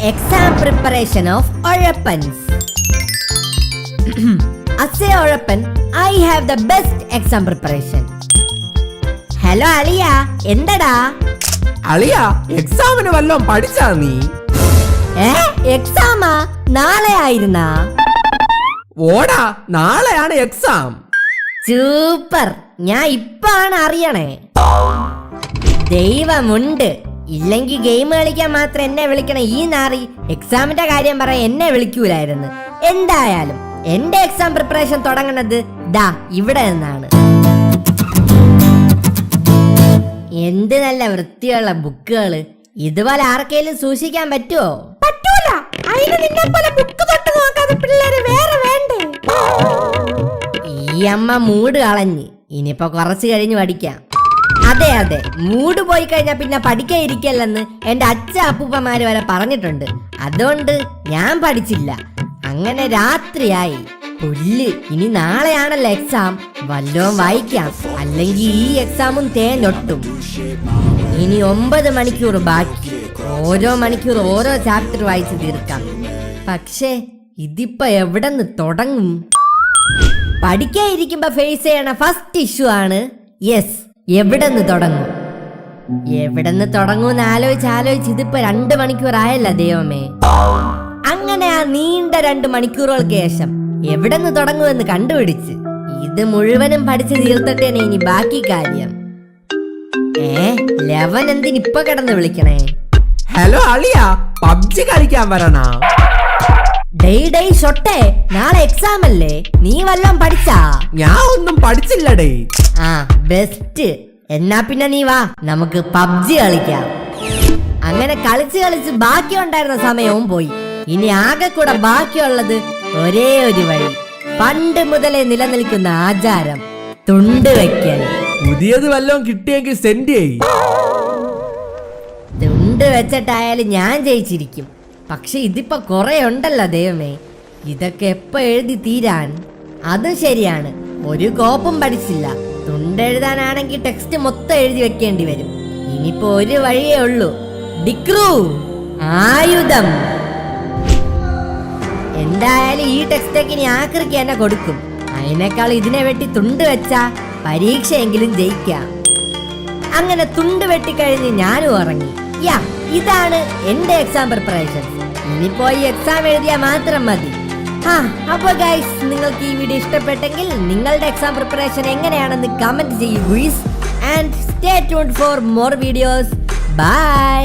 exam preparation of Orappans. As a Orappan, I have the best exam preparation. Hello Aliya, endada? Aliya, examine vallom padicha nee? Exam naale aayirunna? Oda, naaleyaanu exam. Super, ഞാൻ ഇപ്പാണ് അറിയണേ. ദൈവമുണ്ട്, ഇല്ലെങ്കിൽ game കളിക്കാൻ മാത്രം എന്നെ വിളിക്കണ ഈ നാറി എക്സാമിന്റെ കാര്യം പറയാൻ എന്നെ വിളിക്കൂലായിരുന്നു. എന്തായാലും എന്റെ എക്സാം പ്രിപ്പറേഷൻ തുടങ്ങുന്നത് ദാ ഇവിടെ നിന്നാണ്. എന്ത് നല്ല വൃത്തിയുള്ള ബുക്കുകള്. ഇതുപോലെ ആർക്കെങ്കിലും സൂക്ഷിക്കാൻ പറ്റുമോ? പറ്റൂല. അതിന് നിന്നെ പോലെ ബുക്ക് തൊട്ട് നോക്കാതെ പിള്ളേര് വേറെ വേണ്ടേ? ഈ അമ്മ മൂഡ് കളഞ്ഞ്, ഇനിയിപ്പോ കുറച്ച് കഴിഞ്ഞ് പഠിക്കാം. അതെ അതെ, മൂഡ് പോയി കഴിഞ്ഞാൽ പിന്നെ പഠിക്കാൻ ഇരിക്കല്ലെന്ന് എന്റെ അച്ഛ അപ്പൂപ്പന്മാര് വരെ പറഞ്ഞിട്ടുണ്ട്. അതുകൊണ്ട് ഞാൻ പഠിച്ചില്ല. അങ്ങനെ രാത്രിയായി. പുല്ല്, ഇനി നാളെയാണല്ലോ എക്സാം. വല്ലോം വായിക്കാം, അല്ലെങ്കിൽ ഈ എക്സാമും തേഞ്ഞൊട്ടും. ഇനി 9 മണിക്കൂർ ബാക്കി. ഓരോ മണിക്കൂർ ഓരോ ചാപ്റ്റർ വായിച്ച് തീർക്കാം. പക്ഷേ ഇതിപ്പോ എവിടെ നിന്ന് തുടങ്ങും? പഠിക്കാൻ ഇരിക്കുമ്പോ ഫേസ് ചെയ്യണ ഫസ്റ്റ് ഇഷ്യൂ ആണ് യെസ്, എവിടെ നിന്ന് തുടങ്ങും? എവിടെ നിന്ന് തുടങ്ങുമെന്ന് ആലോചിച്ച് ഇതിപ്പോ 2 മണിക്കൂർ ആയല്ല ദൈവമേ. അങ്ങനെ ആ നീണ്ട 2 മണിക്കൂറുകൾക്ക് ശേഷം എവിടെ നിന്ന് തുടങ്ങുമെന്ന് കണ്ടുപിടിച്ച് ഇത് മുഴുവനും പഠിച്ച് തീർത്തിട്ടേനെ ഇനി ബാക്കി കാര്യം. ലെവൻ എന്തിനിപ്പൊ കിടന്ന് വിളിക്കണേ? ഹലോ അളിയ, പബ്ജി കളിക്കാൻ വരണ? ഡേയ് ഷൊട്ടെ, നാളെ എക്സാം അല്ലേ? നീ വല്ലോം പഠിച്ചാ? ഞാൻ ഒന്നും പഠിച്ചില്ലടേ. ബെസ്റ്റ്. എന്നാ പിന്നെ നീ വാ, നമുക്ക് പബ്ജി കളിക്കാം. അങ്ങനെ കളിച്ച് ബാക്കി ഉണ്ടായിരുന്ന സമയവും പോയി. ഇനി ആകെ കൂടെ ബാക്കിയുള്ളത് ഒരേ ഒരു വഴി. പണ്ട് മുതലേ നിലനിൽക്കുന്ന ആചാരം, തുണ്ട് വെക്കൽ. പുതിയത് വല്ലതും കിട്ടിയെങ്കിൽ സെൻഡ് ചെയ്. തുണ്ട് വെച്ചിട്ടായാലും ഞാൻ ജയിച്ചിരിക്കും. പക്ഷെ ഇതിപ്പോ കുറെ ഉണ്ടല്ലോ ദൈവമേ, ഇതൊക്കെ എപ്പോ എഴുതി തീരാൻ? അതും ശരിയാണ്, ഒരു കോപ്പും പഠിച്ചില്ല. തുണ്ടെഴുതാനാണെങ്കിൽ ടെക്സ്റ്റ് മൊത്തം എഴുതി വെക്കേണ്ടി വരും. ഇനിയിപ്പോ ഒരു വഴിയേ ഉള്ളൂ, ഡിക്രൂ, ആയുധം. എന്തായാലും ഈ ടെക്സ്റ്റൊക്കെ ഇനി ആക്രിക്ക് തന്നെ കൊടുക്കും. അതിനേക്കാൾ ഇതിനെ വെട്ടി തുണ്ട് വെച്ചാ പരീക്ഷയെങ്കിലും ജയിക്കാം. അങ്ങനെ തുണ്ട് വെട്ടിക്കഴിഞ്ഞ് ഞാനും ഇറങ്ങി. ഇതാണ് എന്റെ എക്സാം പ്രിപ്പറേഷൻ. ഇനിയിപ്പോ ഈ എക്സാം എഴുതിയാൽ മാത്രം മതി. അപ്പൊ ഗൈസ്, നിങ്ങൾക്ക് ഈ വീഡിയോ ഇഷ്ടപ്പെട്ടെങ്കിൽ നിങ്ങളുടെ എക്സാം പ്രിപ്പറേഷൻ എങ്ങനെയാണെന്ന് കമന്റ് ചെയ്യൂ guys. And stay tuned for more videos. By.